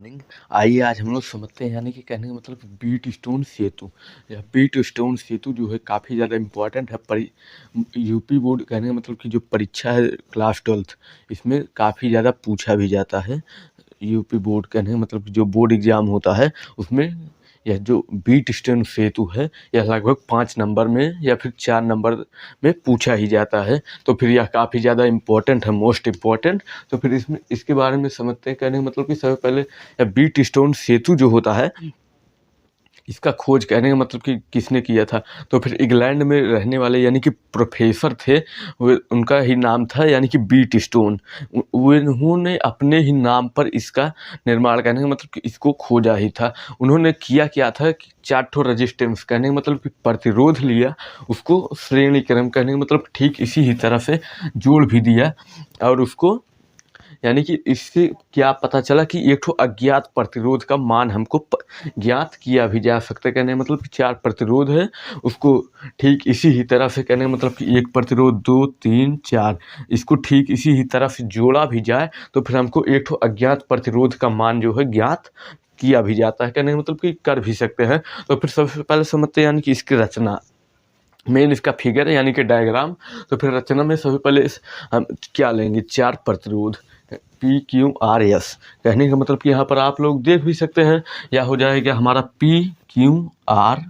नहीं, आइए आज हम लोग समझते हैं यानी कि कहने का मतलब बीट स्टोन सेतु। यह बीट स्टोन सेतु जो है काफ़ी ज़्यादा इम्पोर्टेंट है। यूपी बोर्ड कहने का मतलब कि जो परीक्षा है क्लास 12th, इसमें काफ़ी ज़्यादा पूछा भी जाता है। यूपी बोर्ड कहने का मतलब कि जो बोर्ड एग्ज़ाम होता है उसमें यह जो बीट स्टोन सेतु है यह लगभग 5 नंबर में या फिर 4 नंबर में पूछा ही जाता है। तो फिर यह काफ़ी ज़्यादा इम्पोर्टेंट है, मोस्ट इम्पोर्टेंट। तो फिर इसमें इसके बारे में समझते हैं। कहने का मतलब कि सबसे पहले बीट स्टोन सेतु जो होता है इसका खोज कहने का मतलब कि किसने किया था, तो फिर इंग्लैंड में रहने वाले यानी कि प्रोफेसर थे। वो उनका ही नाम था यानी कि बीट स्टोन। उन्होंने अपने ही नाम पर इसका निर्माण कहने का मतलब कि इसको खोजा ही था। उन्होंने किया क्या था कि 4 रेजिस्टेंस कहने का मतलब कि प्रतिरोध लिया, उसको श्रेणी क्रम कहने का मतलब ठीक इसी ही तरह से जोड़ भी दिया। और उसको यानी कि इससे क्या पता चला कि एक ठो अज्ञात प्रतिरोध का मान हमको ज्ञात किया भी जा सकता है। कहने का मतलब कि 4 प्रतिरोध है, उसको ठीक इसी ही तरह से कहने का मतलब कि एक प्रतिरोध 2 3 4 इसको ठीक इसी ही तरह से जोड़ा भी जाए तो फिर हमको एक ठो अज्ञात प्रतिरोध का मान जो है ज्ञात किया भी जाता है। कहने का मतलब कि कर भी सकते हैं। तो फिर सबसे पहले समझते हैं यानी कि इसकी रचना, मेन इसका फिगर है यानी कि डायग्राम। तो फिर रचना में सबसे पहले हम क्या लेंगे, 4 प्रतिरोध पी क्यू आर एस। कहने का मतलब कि यहाँ पर आप लोग देख भी सकते हैं, या हो जाएगा हमारा P Q R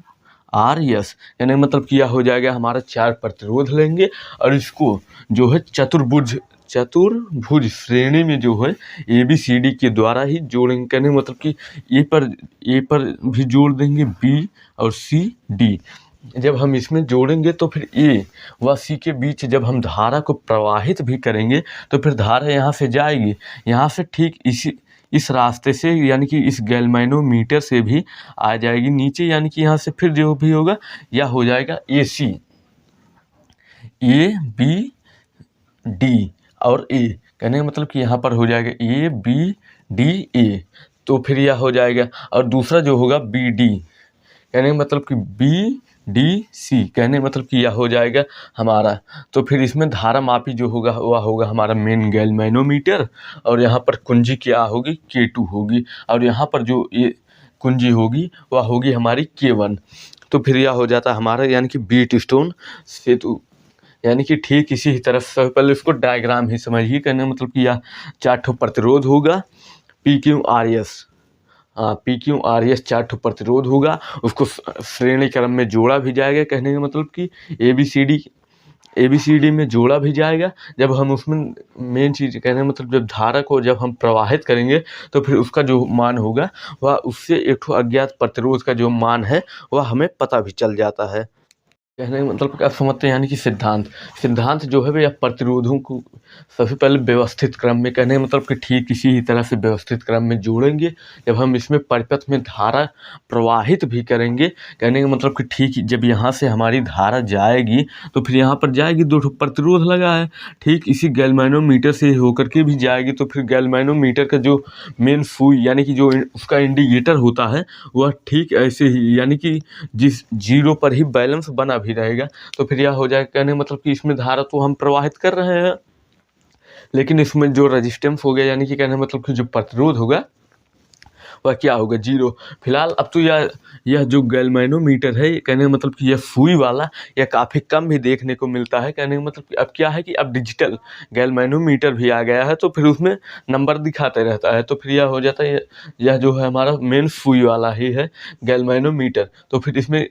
R S. यानी मतलब कि यह हो जाएगा हमारा 4 प्रतिरोध लेंगे और इसको जो है चतुर्भुज श्रेणी में जो है ए बी सी डी के द्वारा ही जोड़ेंगे। कहने का मतलब कि ए पर भी जोड़ देंगे, बी और सी डी। जब हम इसमें जोड़ेंगे तो फिर ए व सी के बीच जब हम धारा को प्रवाहित भी करेंगे तो फिर धारा यहाँ से जाएगी, यहाँ से ठीक इस रास्ते से यानी कि इस गैल्वेनोमीटर से भी आ जाएगी नीचे। यानी कि यहाँ से फिर जो भी होगा यह हो जाएगा ए सी, ए बी डी और ए। कहने का मतलब कि यहाँ पर हो जाएगा ए बी डी ए। तो फिर यह हो जाएगा और दूसरा जो होगा बी डी। कहने का मतलब कि बी डी सी। कहने का मतलब कि यह हो जाएगा हमारा। तो फिर इसमें धारा मापी जो होगा वह होगा हमारा मेन गैल्वेनोमीटर। और यहाँ पर कुंजी क्या होगी, K2 होगी। और यहाँ पर जो ये कुंजी होगी वह होगी हमारी K1। तो फिर यह हो जाता है हमारा यानी कि बीट स्टोन सेतु। यानी कि ठीक इसी ही तरह से पहले इसको डायग्राम ही समझिए। कहने का मतलब कि यह 4 ठो प्रतिरोध होगा, P Q R S. P Q R S 4 ठो प्रतिरोध होगा, उसको श्रेणी क्रम में जोड़ा भी जाएगा। कहने का मतलब कि ए बी सी डी में जोड़ा भी जाएगा। जब हम उसमें मेन चीज़ कहने का मतलब जब धारा को जब हम प्रवाहित करेंगे तो फिर उसका जो मान होगा वह उससे एक ठो अज्ञात प्रतिरोध का जो मान है वह हमें पता भी चल जाता है। कहने का मतलब क्या समझते हैं यानी कि सिद्धांत। सिद्धांत जो है वह प्रतिरोधों को सबसे पहले व्यवस्थित क्रम में, कहने का मतलब कि ठीक इसी ही तरह से व्यवस्थित क्रम में जोड़ेंगे। जब हम इसमें परिपथ में धारा प्रवाहित भी करेंगे, कहने का मतलब कि ठीक जब यहाँ से हमारी धारा जाएगी तो फिर यहाँ पर जाएगी, 2 ठो प्रतिरोध लगा है, ठीक इसी गैल्वेनोमीटर से होकर के भी जाएगी। तो फिर गैल्वेनोमीटर का जो मेन सुई यानी कि जो उसका इंडिकेटर होता है वह ठीक ऐसे ही यानी कि जिस जीरो पर ही बैलेंस बना भी रहेगा। तो फिर यह हो जाएगा कहने का मतलब कि इसमें धारा तो हम प्रवाहित कर रहे हैं, लेकिन इसमें जो रेजिस्टेंस हो गया यानी कि कहने का मतलब कि जो प्रतिरोध होगा वह क्या होगा, जीरो। फिलहाल अब तो यह जो गैल्वेनोमीटर है कहने का मतलब कि यह सुई वाला यह काफ़ी कम भी देखने को मिलता है। कहने का मतलब कि अब क्या है कि अब डिजिटल गैल्वेनोमीटर भी आ गया है तो फिर उसमें नंबर दिखाते रहता है। तो फिर यह हो जाता है यह जो है हमारा मेन सुई वाला ही है गैल्वेनोमीटर। तो फिर इसमें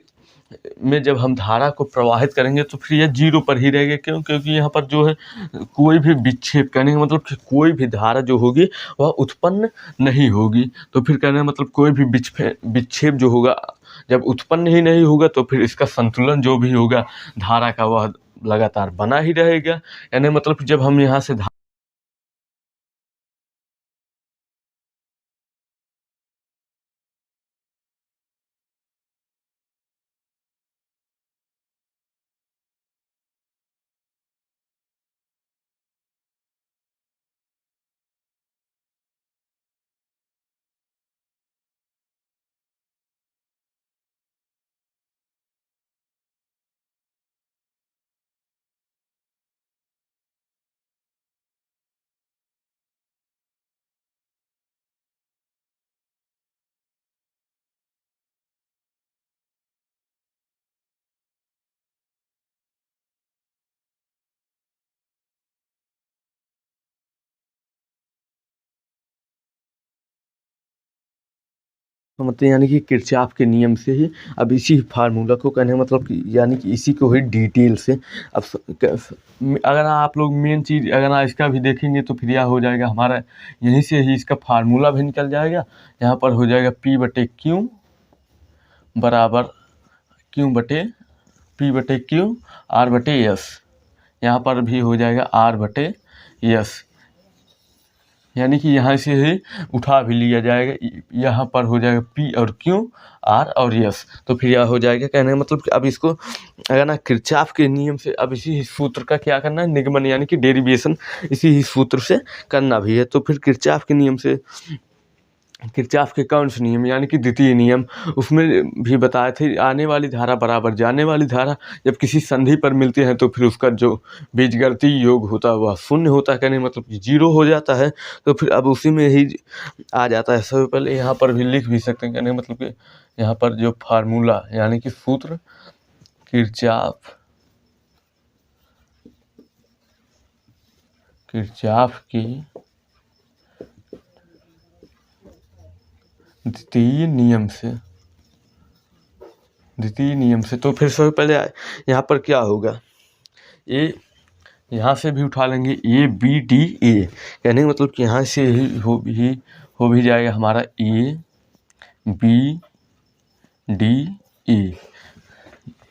जब हम धारा को प्रवाहित करेंगे तो फिर यह जीरो पर ही रहेगा। क्यों? क्योंकि यहाँ पर जो है कोई भी विक्षेप, कहने का मतलब कि कोई भी धारा जो होगी वह उत्पन्न नहीं होगी। तो फिर कहने का मतलब कोई भी विक्षेप जो होगा जब उत्पन्न ही नहीं होगा तो फिर इसका संतुलन जो भी होगा धारा का वह लगातार बना ही रहेगा। यानी मतलब कि जब हम यहाँ से समझते हैं, यानी कि किरचॉफ के नियम से ही अब इसी फार्मूला को कहने का मतलब कि यानी कि इसी को ही डिटेल से अब अगर आप लोग मेन चीज़ अगर आप इसका भी देखेंगे तो फिर यह हो जाएगा हमारा, यहीं से ही इसका फार्मूला भी निकल जाएगा। यहाँ पर हो जाएगा P/Q बराबर P/Q R/S। यहाँ पर भी हो जाएगा R/S, यानी कि यहाँ से ही उठा भी लिया जाएगा। यहाँ पर हो जाएगा P और Q, R और S, तो फिर यह हो जाएगा। कहने का मतलब कि अब इसको अगर ना किरचॉफ के नियम से अब इसी सूत्र का क्या करना है, निगमन यानी कि डेरिवेशन इसी ही सूत्र से करना भी है। तो फिर किरचॉफ के नियम से, किरचॉफ के कौन से नियम यानी कि द्वितीय नियम, उसमें भी बताए थे आने वाली धारा बराबर जाने वाली धारा जब किसी संधि पर मिलती है तो फिर उसका जो बीजगणितीय योग होता है वह शून्य होता है, कहने मतलब कि 0 हो जाता है। तो फिर अब उसी में ही आ जाता है। सबसे पहले यहाँ पर भी लिख भी सकते हैं, कहने मतलब कि यहाँ पर जो फार्मूला यानी कि सूत्र किरचॉफ की द्वितीय नियम से तो फिर सबसे पहले यहाँ पर क्या होगा, यहाँ से भी उठा लेंगे ABDA, कहने का मतलब कि यहाँ से ही हो भी जाएगा हमारा ABDA,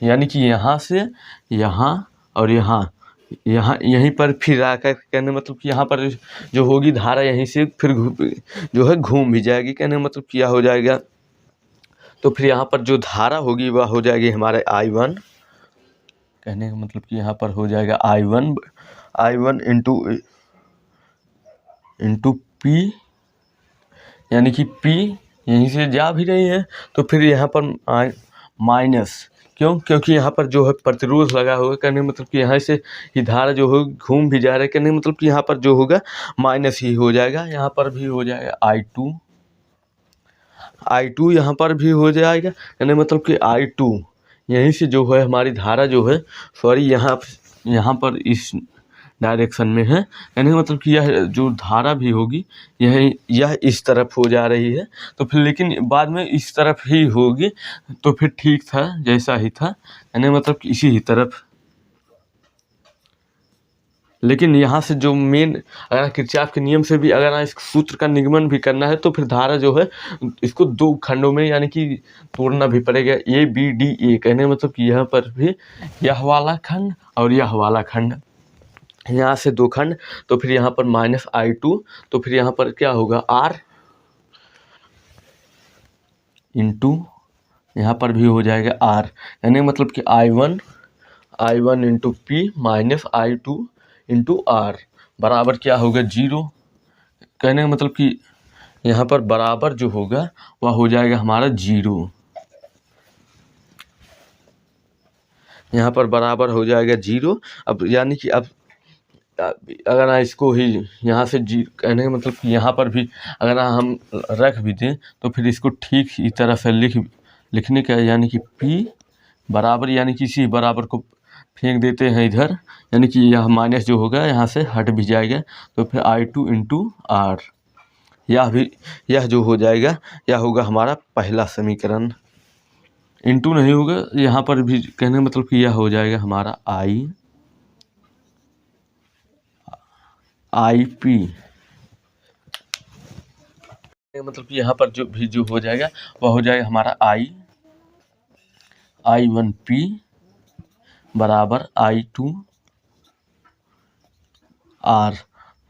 यानी कि यहाँ से यहाँ और यहाँ यहीं पर फिर आकर, कहने मतलब कि यहाँ पर जो होगी धारा यहीं से फिर जो है घूम भी जाएगी। कहने मतलब क्या हो जाएगा, तो फिर यहाँ पर जो धारा होगी वह हो जाएगी हमारे I1, कहने का मतलब कि यहाँ पर हो जाएगा I1 इंटू P, यानी कि P यहीं से जा भी रही है तो फिर यहाँ पर माइनस, क्योंकि यहाँ पर जो है प्रतिरोध लगा होगा। कहने मतलब कि यहाँ से ही धारा जो हो घूम भी जा रहा है, कहने मतलब कि यहाँ पर जो होगा माइनस ही हो जाएगा। यहाँ पर भी हो जाएगा I2 यहाँ पर भी हो जाएगा, कहने मतलब कि I2 यहीं से जो है हमारी धारा जो है यहाँ पर इस डायरेक्शन में है, कहने का मतलब कि यह जो धारा भी होगी यह इस तरफ हो जा रही है। तो फिर लेकिन बाद में इस तरफ ही होगी तो फिर ठीक था जैसा ही था, कहने का मतलब कि इसी ही तरफ। लेकिन यहाँ से जो मेन अगर किरचॉफ के नियम से भी अगर इस सूत्र का निगमन भी करना है तो फिर धारा जो है इसको 2 खंडों में यानी कि तोड़ना भी पड़ेगा, ABDA, कहने मतलब कि यहाँ पर भी यह वाला खंड और यह वाला खंड, यहाँ से 2 खंड, तो फिर यहाँ पर -I2, तो फिर यहाँ पर क्या होगा R इंटू यहाँ पर भी हो जाएगा R, यानी मतलब कि I1 into P -I2 into R बराबर क्या होगा 0, कहने का मतलब कि यहाँ पर बराबर जो होगा वह हो जाएगा हमारा 0, यहाँ पर बराबर हो जाएगा 0। अब यानी कि अब अगर इसको ही यहाँ से कहने का मतलब कि यहाँ पर भी अगर हम रख भी दें तो फिर इसको ठीक इस तरह से लिखने का, यानी कि P बराबर यानी कि इसी बराबर को फेंक देते हैं इधर, यानी कि यह माइनस जो होगा यहाँ से हट भी जाएगा। तो फिर I2 इंटू R, यह जो हो जाएगा यह होगा हमारा पहला समीकरण। इंटू नहीं होगा यहाँ पर भी, कहने का मतलब कि यह हो जाएगा हमारा IP, मतलब कि यहाँ पर जो हो जाएगा वह हो जाएगा हमारा I1P बराबर I2 R,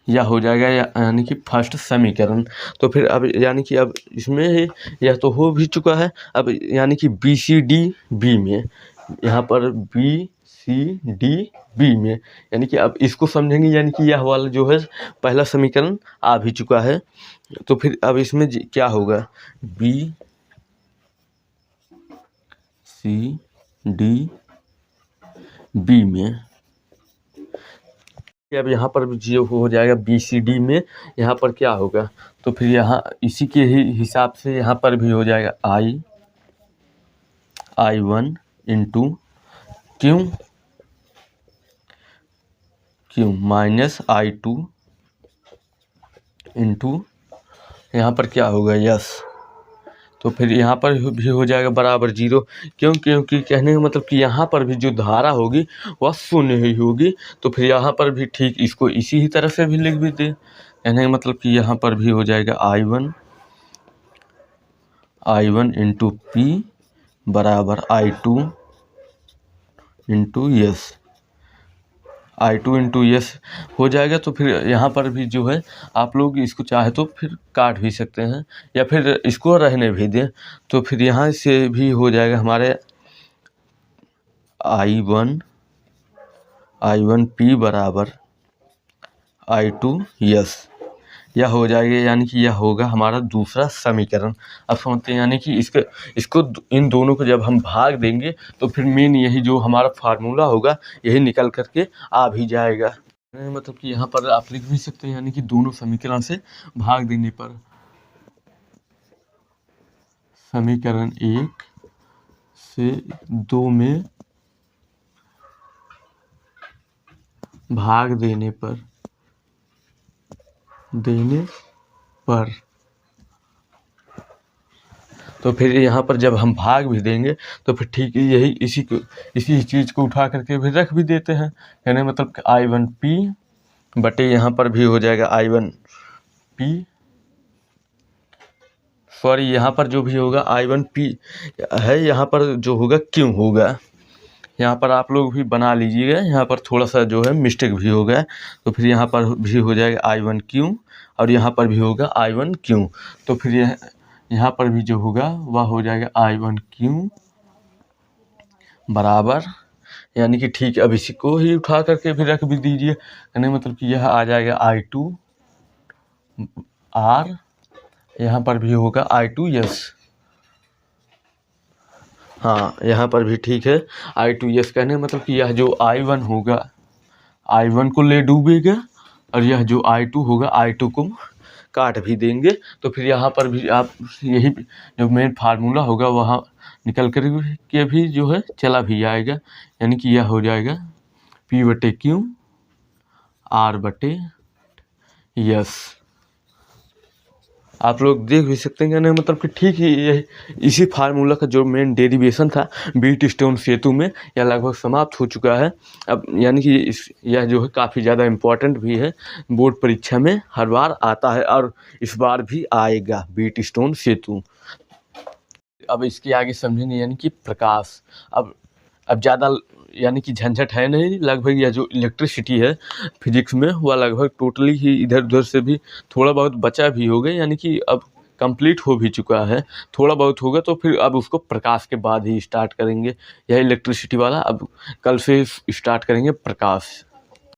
यह हो जाएगा यानी कि फर्स्ट समीकरण। तो फिर अब यानी कि अब इसमें यह तो हो भी चुका है, अब यानी कि BCDB में, यहाँ पर BCDB में, यानी कि अब इसको समझेंगे, यानी कि यह वाला जो है पहला समीकरण आ भी चुका है। तो फिर अब इसमें क्या होगा BCDB में, अब यहाँ पर जो हो जाएगा BCD में, यहाँ पर क्या होगा, तो फिर यहाँ इसी के ही हिसाब से यहाँ पर भी हो जाएगा I1 into Q -I2 into यहाँ पर क्या होगा यस, तो फिर यहाँ पर भी हो जाएगा बराबर 0। क्यों? क्योंकि कहने का मतलब कि यहाँ पर भी जो धारा होगी वह शून्य ही होगी। तो फिर यहाँ पर भी ठीक इसको इसी ही तरह से भी लिख भी दे। कहने का मतलब कि यहाँ पर भी हो जाएगा I1 इंटू पी बराबर I2 into yes. I2 into yes हो जाएगा। तो फिर यहाँ पर भी जो है आप लोग इसको चाहे तो फिर काट भी सकते हैं या फिर इसको रहने भी दें। तो फिर यहाँ से भी हो जाएगा हमारे I1 पी बराबर I2 यस। यह हो जाएगा, यानी कि यह होगा हमारा दूसरा समीकरण। अब समझते हैं, यानी कि इसको इन दोनों को जब हम भाग देंगे तो फिर मेन यही जो हमारा फार्मूला होगा यही निकल करके आ भी जाएगा। मतलब कि यहाँ पर आप लिख भी सकते हैं, यानी कि दोनों समीकरण से भाग देने पर समीकरण 1 से 2 में भाग देने पर तो फिर यहाँ पर जब हम भाग भी देंगे तो फिर ठीक यही इसी चीज़ को उठा करके भी रख भी देते हैं। यानी मतलब I1 पी बटे यहाँ पर भी हो जाएगा I1 पी, सॉरी यहाँ पर जो भी होगा I1 पी है, यहाँ पर जो होगा क्यों होगा। यहाँ पर आप लोग भी बना लीजिएगा, यहाँ पर थोड़ा सा जो है मिस्टेक भी हो गया। तो फिर यहाँ पर भी हो जाएगा I1 क्यों और यहाँ पर भी होगा I1 क्यों। तो फिर यहाँ पर भी जो होगा वह हो जाएगा I1 क्यों बराबर, यानी कि ठीक अब इसी को ही उठा करके भी रख भी दीजिए। यानी मतलब कि यह आ जाएगा I2 R, यहाँ पर भी होगा I2 यस। हाँ, यहाँ पर भी ठीक है I2 यस। कहने मतलब कि यह जो I1 होगा I1 को ले डूबेगा और यह जो I2 होगा I2 को काट भी देंगे। तो फिर यहाँ पर भी आप यही जो मेन फार्मूला होगा वहाँ निकल कर के भी जो है चला भी आएगा। यानी कि यह हो जाएगा P बटे Q R बटे यस। आप लोग देख भी सकते हैं, यानी मतलब कि ठीक ही यही इसी फार्मूला का जो मेन डेरिवेशन था बीट स्टोन सेतु में यह लगभग समाप्त हो चुका है। अब यानी कि यह जो है काफ़ी ज़्यादा इम्पोर्टेंट भी है, बोर्ड परीक्षा में हर बार आता है और इस बार भी आएगा बीट स्टोन सेतु। अब इसके आगे समझेंगे, यानी कि प्रकाश। अब ज़्यादा यानी कि झंझट है नहीं, लगभग यह जो इलेक्ट्रिसिटी है फिजिक्स में वह लगभग टोटली ही इधर उधर से भी थोड़ा बहुत बचा भी होगा, यानी कि अब कंप्लीट हो भी चुका है। थोड़ा बहुत होगा तो फिर अब उसको प्रकाश के बाद ही स्टार्ट करेंगे। यह इलेक्ट्रिसिटी वाला अब कल से स्टार्ट करेंगे प्रकाश।